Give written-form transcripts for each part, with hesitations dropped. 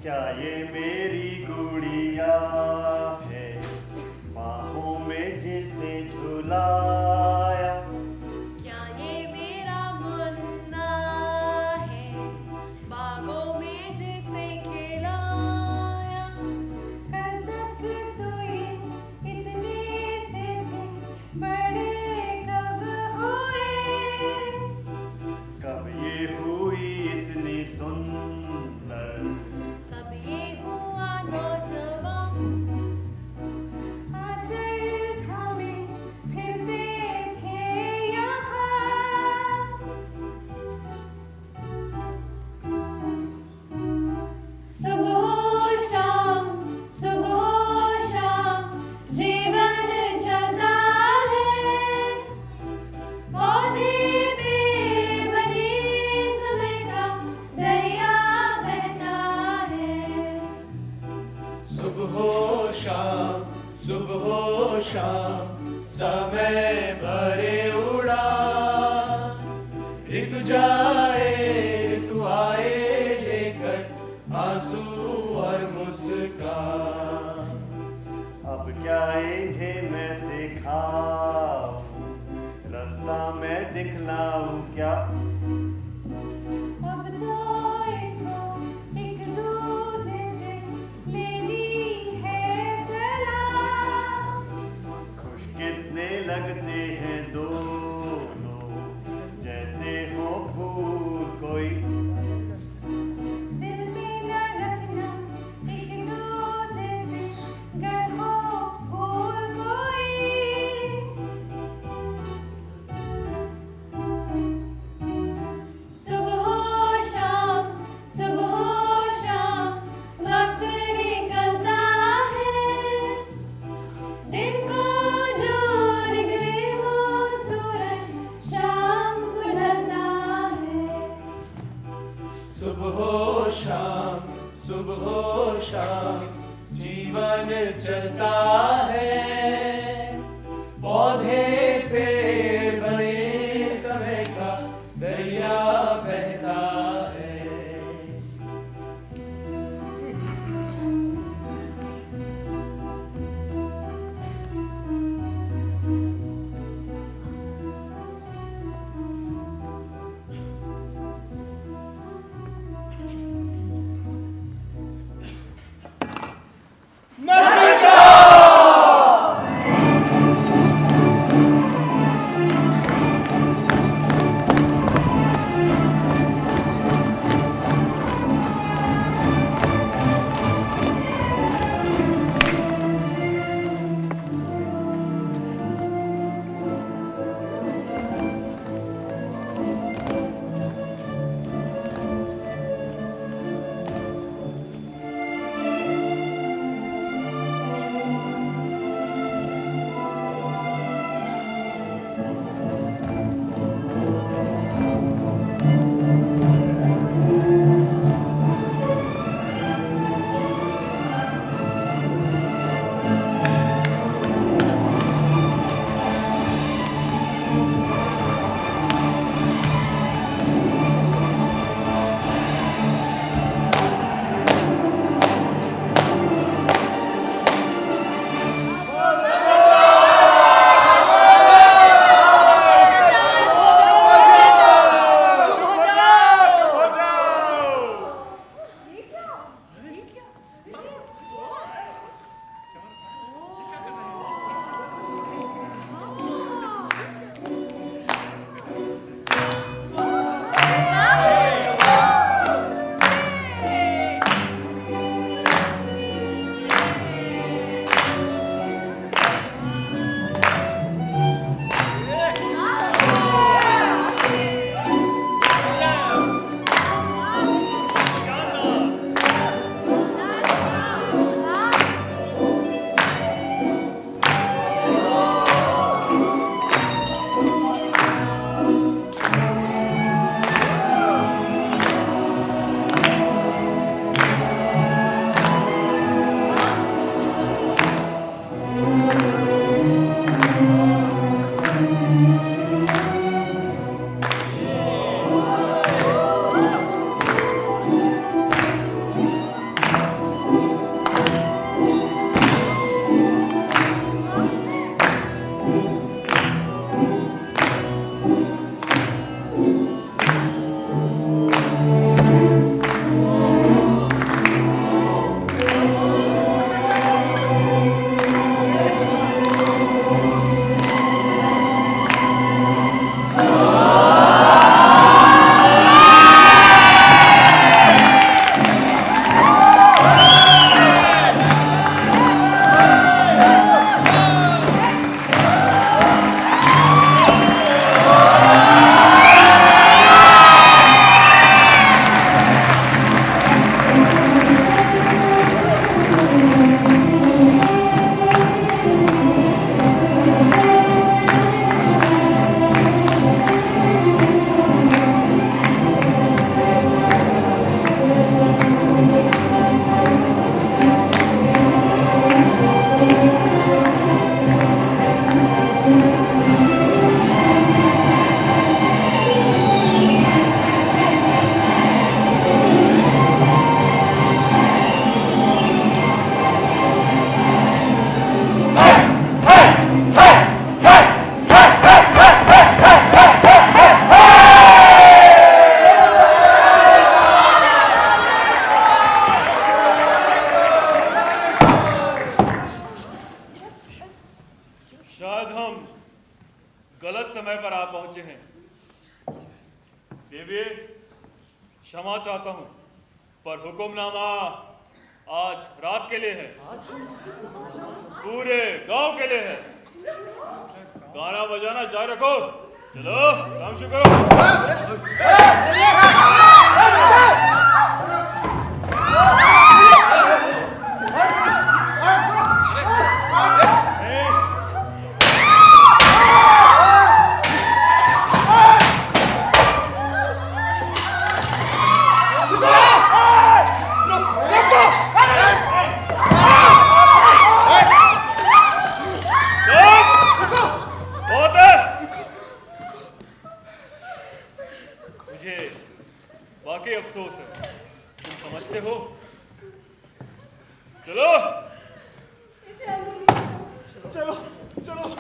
क्या ये मेरी गुड़िया है, बाहों में जिसे झुलाया? क्या ये मेरा मुन्ना है, बागों में जिसे खिलाया? कल तक तो ये इतने से थे, बड़े कब हुए? कब ये हुई इतनी सुंदर, कब ये हुआ नौजवान? आंचल थामे फिरते थे यहाँ। सुबह शाम जीवन चलता है, पौधे पे बने समय का दरिया बहता है। सुबह शाम समय भरे उड़ा, ऋतु जाए ऋतु आए लेकर आंसू और मुस्कान। अब क्या इन्हें मैं सिखाऊं, रास्ता मैं दिखलाऊं क्या? अब तो इनको एक दूजे से लेनी है सलाह। खुश कितने लगते हैं दोनों, जैसे हो फूल कोई। दिल में न रखना एक दूजे से, गर हो फूल कोई। सुबह शाम वक्त निकलता है, दिन को जो निकले वो सूरज शाम को ढलता है। सुबह शाम जीवन चलता है, पौधे पेड़ बने समय का दरिया बहता है। पहुंचे हैं। देवी, क्षमा चाहता हूं, पर हुक्मनामा आज रात के लिए है, पूरे गांव के लिए है। गाना बजाना जारी रखो, चलो काम शुरू करो। अफसोस है, तुम समझते हो? चलो चलो चलो।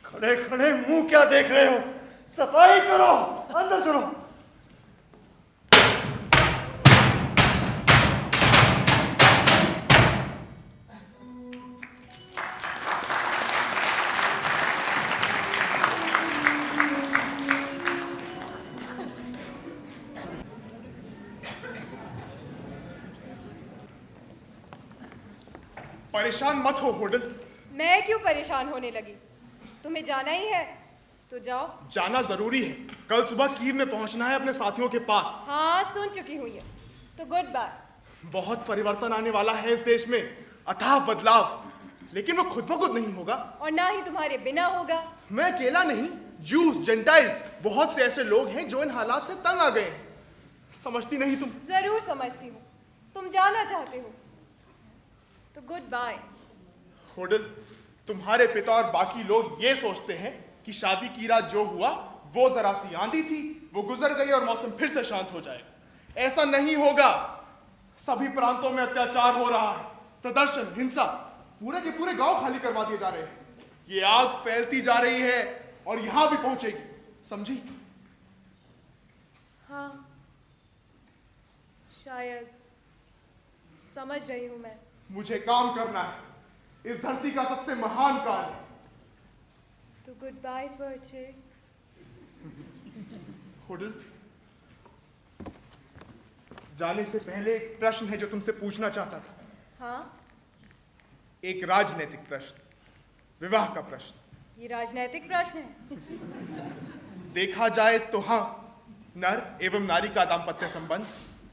खड़े खड़े मुंह क्या देख रहे हो? सफाई करो, अंदर चलो। परेशान मत हो होडल। मैं क्यों परेशान होने लगी? तुम्हें जाना ही है तो जाओ। जाना जरूरी है, कल सुबह कीव में पहुंचना है अपने साथियों के पास। हाँ, सुन चुकी हूँ ये, तो गुड बाय। बहुत परिवर्तन आने वाला है इस देश में, अथाह बदलाव, लेकिन वो खुद ब खुद नहीं होगा और ना ही तुम्हारे बिना होगा। मैं अकेला नहीं, जूस, जेंटाइल्स, बहुत से ऐसे लोग हैं जो इन हालात से तंग आ गए हैं। समझती नहीं तुम? जरूर समझती हूँ, तुम जाना चाहते हो तो गुड बाय। होडल, तुम्हारे पिता और बाकी लोग ये सोचते हैं कि शादी की रात जो हुआ वो जरा सी आंधी थी, वो गुजर गई और मौसम फिर से शांत हो जाएगा। ऐसा नहीं होगा। सभी प्रांतों में अत्याचार हो रहा है, प्रदर्शन, हिंसा, पूरे के पूरे गांव खाली करवा दिए जा रहे हैं। ये आग फैलती जा रही है और यहां भी पहुंचेगी, समझी? हाँ, शायद समझ रही हूं मैं। मुझे काम करना है, इस धरती का सबसे महान कार्य। तो गुड बाय पर्चे। होडल, जाने से पहले एक प्रश्न है जो तुमसे पूछना चाहता था। हाँ? एक राजनीतिक प्रश्न, विवाह का प्रश्न। ये राजनीतिक प्रश्न है? देखा जाए तो हाँ, नर एवं नारी का दाम्पत्य संबंध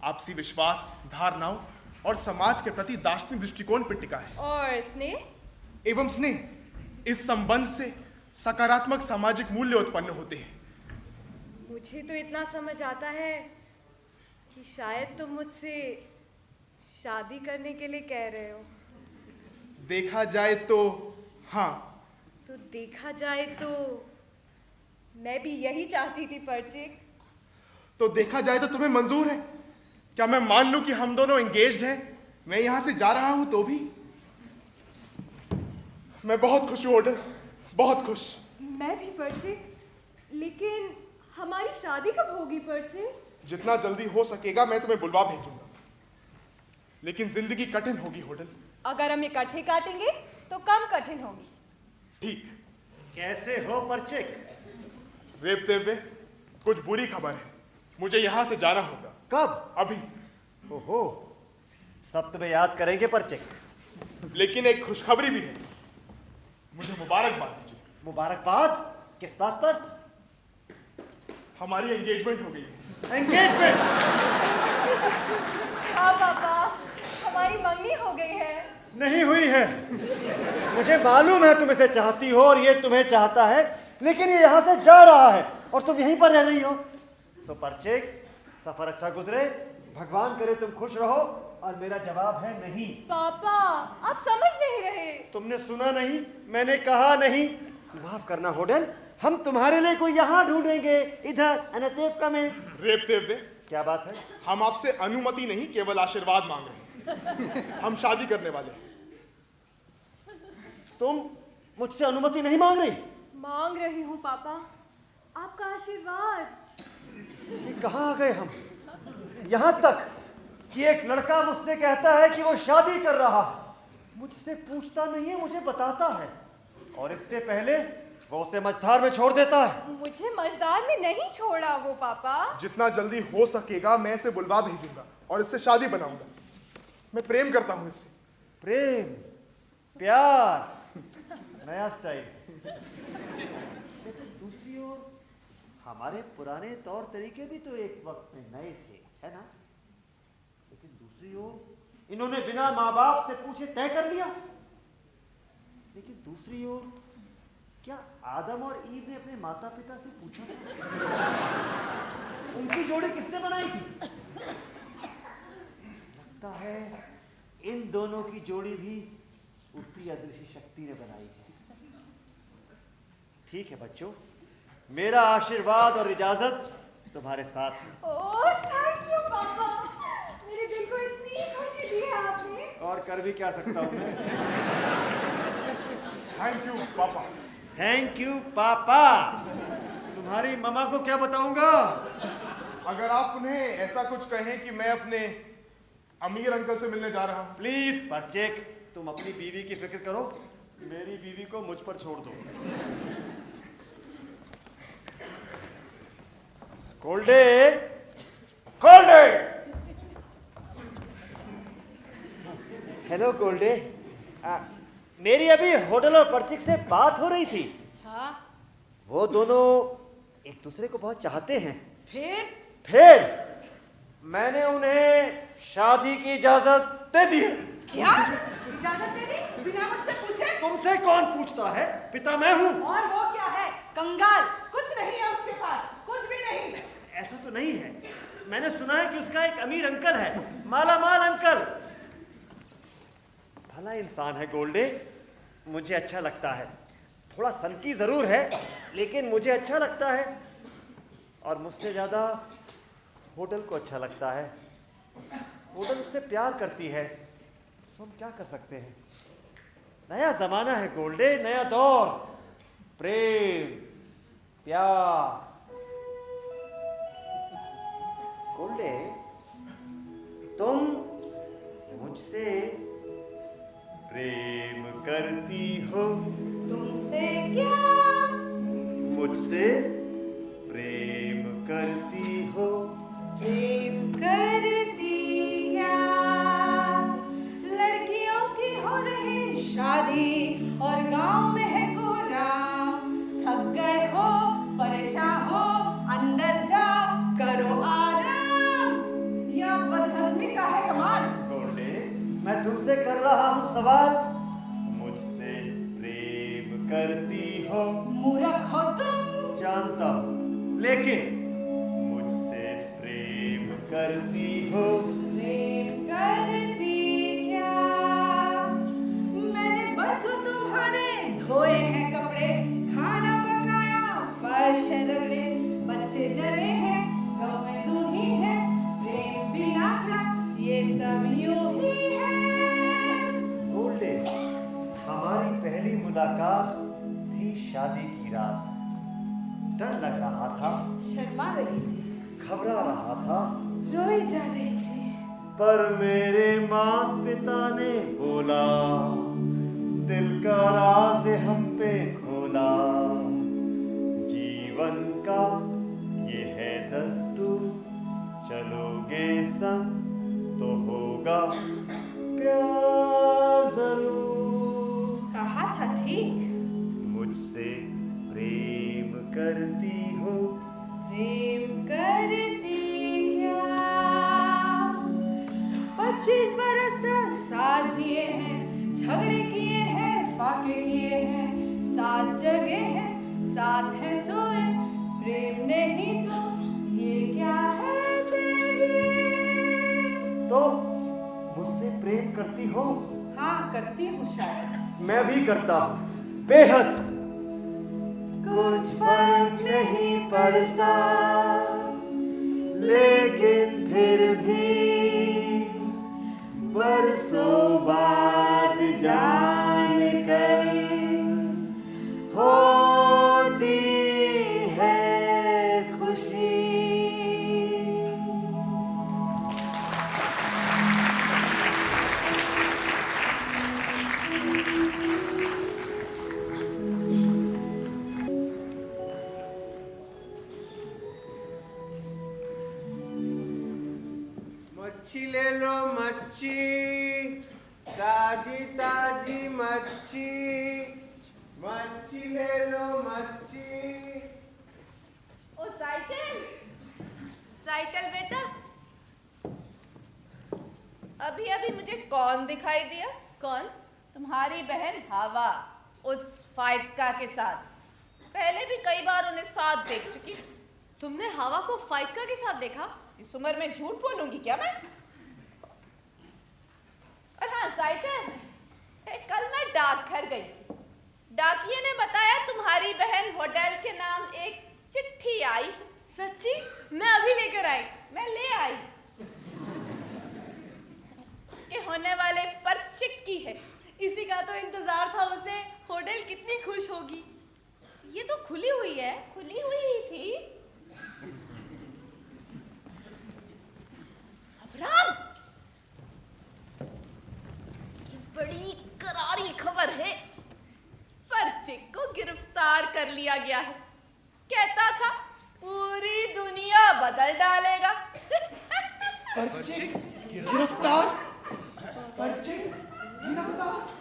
आपसी विश्वास, धारणाओं और समाज के प्रति दार्शनिक दृष्टिकोण पर टिका है। और स्नेह? एवं स्नेह, इस संबंध से सकारात्मक सामाजिक मूल्य उत्पन्न होते हैं। मुझे तो इतना समझ आता है कि शायद तुम मुझसे शादी करने के लिए कह रहे हो। देखा जाए तो हाँ। तो देखा जाए तो मैं भी यही चाहती थी पर्चिक। तो देखा जाए तो तुम्हें मंजूर है? क्या मैं मान लूं कि हम दोनों एंगेज्ड हैं? मैं यहां से जा रहा हूं तो भी? मैं बहुत खुश हूं होडल, बहुत खुश। मैं भी पर्चिक, लेकिन हमारी शादी कब होगी पर्चिक? जितना जल्दी हो सकेगा मैं तुम्हें बुलवा भेजूंगा, लेकिन जिंदगी कठिन होगी होडल। अगर हम इकट्ठे काटेंगे तो कम कठिन होगी। ठीक। कैसे हो परचिक? रेप देवे, कुछ बुरी खबर है, मुझे यहां से जाना होगा। कब? अभी। ओहो, सब तुम्हें याद करेंगे परचिक। लेकिन एक खुशखबरी भी है, मुझे मुबारकबाद दीजिए। मुबारकबाद? किस बात पर? हमारी एंगेजमेंट हो गई है। एंगेजमेंट? हाँ पापा, हमारी मंगनी हो गई है। नहीं हुई है। मुझे मालूम है तुम इसे चाहती हो और ये तुम्हें चाहता है, लेकिन ये यहाँ से जा रहा है और तुम यहीं पर रह रही हो। सो परचिक, सफर अच्छा गुजरे, भगवान करे तुम खुश रहो। और मेरा जवाब है नहीं। पापा, आप समझ नहीं रहे। तुमने सुना नहीं? मैंने कहा नहीं। माफ करना होडल, हम तुम्हारे लिए कोई यहाँ ढूंढेंगे, इधर अनतेपका में। रेप देवे, क्या बात है? हम आपसे अनुमति नहीं, केवल आशीर्वाद मांग रहे हैं। हम शादी करने वाले हैं। तुम मुझसे अनुमति नहीं मांग रही? मांग रही हूँ पापा, आपका आशीर्वाद। ये कहाँ आ गए हम? यहाँ तक कि एक लड़का मुझसे कहता है कि वो शादी कर रहा है, मुझसे पूछता नहीं है, मुझे बताता है, और इससे पहले वो उसे मझधार में छोड़ देता है। मुझे मझधार में नहीं छोड़ा वो पापा। जितना जल्दी हो सकेगा मैं इसे बुलवा भेजूंगा और इससे शादी बनाऊंगा। मैं प्रेम करता हूं इससे। प्रेम, प्यार, नया स्टाइल। लेकिन दूसरी ओर हमारे पुराने तौर तरीके भी तो एक वक्त में नए थे, है ना? लेकिन दूसरी ओर इन्होंने बिना माँ बाप से पूछे तय कर लिया। लेकिन दूसरी ओर क्या आदम और ईव ने अपने माता पिता से पूछा था? उनकी जोड़ी किसने बनाई थी? लगता है इन दोनों की जोड़ी भी उसी अदृश्य शक्ति ने बनाई है। ठीक है बच्चों, मेरा आशीर्वाद और इजाजत तुम्हारे साथ है। ओह थैंक यू पापा, मेरे दिल को इतनी खुशी दी है आपने। और कर भी क्या सकता हूं मैं? थैंक यू पापा। थैंक यू पापा। तुम्हारी मम्मा को क्या बताऊंगा? अगर आप उन्हें ऐसा कुछ कहें कि मैं अपने अमीर अंकल से मिलने जा रहा हूं। प्लीज परचेक, तुम अपनी बीवी की फिक्र करो, मेरी बीवी को मुझ पर छोड़ दो। कोल्डे, कोल्डे। हेलो कोल्डे, मेरी अभी होटल और परचिक से बात हो रही थी। हाँ? वो दोनों एक दूसरे को बहुत चाहते हैं। फिर मैंने उन्हें शादी की इजाजत दे दी है। क्या इजाजत दे दी बिना मुझसे पूछे? तुमसे कौन पूछता है? पिता मैं हूँ। और वो क्या है? कंगाल, कुछ नहीं है उसके पास, कुछ भी नहीं। ऐसा तो नहीं है, मैंने सुना है कि उसका एक अमीर अंकल है, मालामाल अंकल। भला इंसान है गोल्डे, मुझे अच्छा लगता है। थोड़ा सनकी जरूर है, लेकिन मुझे अच्छा लगता है। और मुझसे ज्यादा होटल को अच्छा लगता है। होटल उससे प्यार करती है, तो हम क्या कर सकते हैं? नया जमाना है गोल्डे, नया दौर, प्रेम, प्यार। गोल्डे, तुम मुझसे प्रेम करती हो? तुमसे क्या? मुझसे प्रेम करती हो? प्रेम करती क्या? लड़कियों की हो रही शादी और गांव में है कोहराम। थक गए हो, परेशान हो, अंदर जाओ, करो आराम। या बदहजमी का है कमाल। गोल्डे, मैं तुमसे कर रहा हूँ सवाल, मुझसे प्रेम करती हो? मूर्ख हो तुम। जानता हूँ, लेकिन मुझसे प्रेम करती हो? प्रेम करती क्या? मैंने बरसों तुम्हारे धोए हैं कपड़े, खाना पकाया, फर्श है रगड़े, बच्चे जले हैं, गाँव में तुम ही है, प्रेम बिना था, ये सब यूं ही है। गोल्डे, हमारी पहली मुलाकात थी शादी की रात। डर लग रहा था, शर्मा रही थी, घबरा रहा था, रोई जा रही थी। पर मेरे माता पिता ने बोला, दिल का राज हम पे खोला। जीवन का ये है दस्तूर, चलोगे संग तो होगा प्यार जरूर। कहा था ठीक। मुझसे प्रेम करती हो? प्रेम करती क्या? 25 बरस तक साथ जिए हैं, झगड़े किए हैं, फाके किए हैं, साथ जगे हैं, साथ है सोए, प्रेम नहीं तो ये क्या है तेरी? तो मुझसे प्रेम करती हो? हाँ करती हूँ शायद। मैं भी करता हूँ, बेहद। कुछ फर्क नहीं पड़ता, लेकिन फिर भी बरसों बाद जान कर मच्छी ले लो मच्छी, ताजी ताजी मच्छी, मच्छी ले लो मच्छी। ओ साइकिल, साइकिल बेटा, अभी अभी मुझे कौन दिखाई दिया? कौन? तुम्हारी बहन हवा, उस फाइटका के साथ। पहले भी कई बार उन्हें साथ देख चुकी। तुमने हवा को फाइटका के साथ देखा? इस उम्र में झूठ बोलूंगी क्या मैं? और हाँ साइकिल, कल मैं डाकघर गई थी। डाकिये ने बताया तुम्हारी बहन होटल के नाम एक चिट्ठी आई। सच्ची? मैं अभी लेकर आई। मैं ले आई। उसके होने वाले परचिक की है। इसी का तो इंतजार था उसे। होटल कितनी खुश होगी। ये तो खुली हुई है। खुली हुई ही थी। अफराम, बड़ी करारी खबर है। परचिक को गिरफ्तार कर लिया गया है। कहता था पूरी दुनिया बदल डालेगा। परचिक गिरफ्तार, परचिक गिरफ्तार।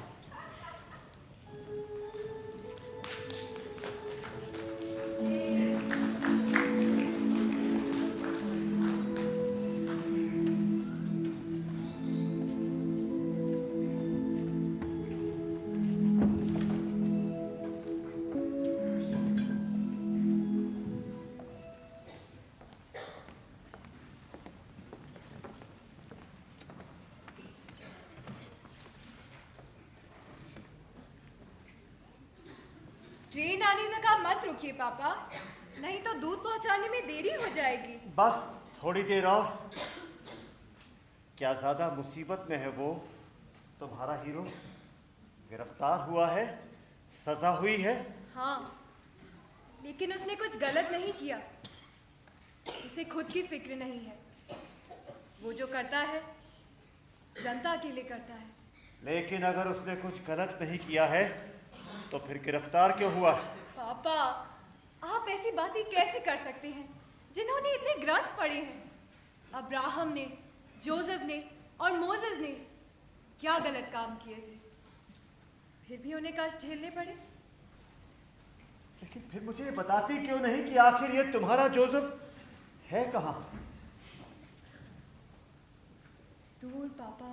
ट्रेन आने तक आप मत रुकिए पापा, नहीं तो दूध पहुंचाने में देरी हो जाएगी। बस थोड़ी देर और। क्या ज्यादा मुसीबत में है वो? तुम्हारा हीरो गिरफ्तार हुआ है, सजा हुई है। हाँ, लेकिन उसने कुछ गलत नहीं किया। उसे खुद की फिक्र नहीं है। वो जो करता है जनता के लिए करता है। लेकिन अगर उसने कुछ गलत नहीं किया है तो फिर गिरफ्तार क्यों हुआ? पापा, आप ऐसी बातें कैसे कर सकते हैं जिन्होंने इतने ग्रंथ पढ़े हैं? अब्राहम ने, जोसेफ ने और मोसेस ने क्या गलत काम किए थे, फिर भी उन्हें कष्ट झेलने पड़े। लेकिन फिर मुझे बताती क्यों नहीं कि आखिर ये तुम्हारा जोसेफ है कहाँ? दूर पापा,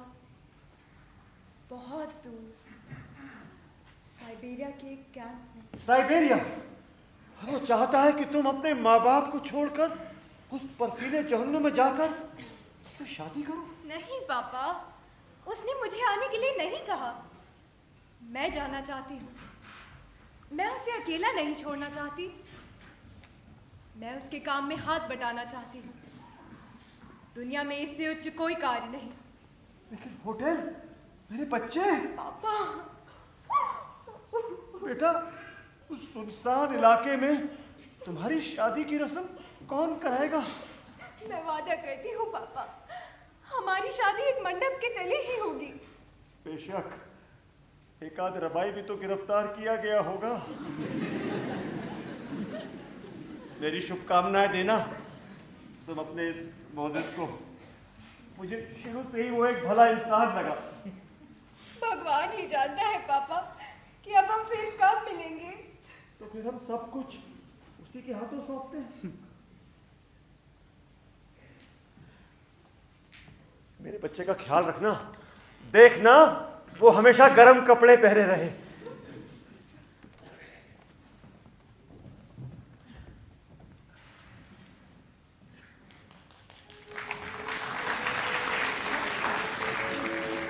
बहुत दूर, साइबेरिया के एक कैंप में। साइबेरिया? वो चाहता है कि तुम अपने माँ बाप को छोड़कर उस बर्फीले जहन्नुम में जाकर उससे शादी करो? नहीं पापा, उसने मुझे आने के लिए नहीं कहा। मैं जाना चाहती हूँ। मैं उसे अकेला नहीं छोड़ना चाहती। मैं उसके काम में हाथ बटाना चाहती हूँ। दुनिया में इससे उच्च कोई कार्य नहीं। लेकिन होटल, मेरे बच्चे। पापा, बेटा, उस सुनसान इलाके में तुम्हारी शादी की रस्म कौन कराएगा? मैं वादा करती हूँ पापा, हमारी शादी एक मंडप के तले ही होगी। बेशक, एक आध रबाई भी तो गिरफ्तार किया गया होगा। मेरी शुभकामनाएं देना तुम अपने इस मोजेस को। मुझे शुरू से ही वो एक भला इंसान लगा। भगवान ही जानता है पापा कि अब हम फिर कब मिलेंगे। तो फिर हम सब कुछ उसी के हाथों सौंपते हैं। मेरे बच्चे का ख्याल रखना, देखना वो हमेशा गर्म कपड़े पहने रहे।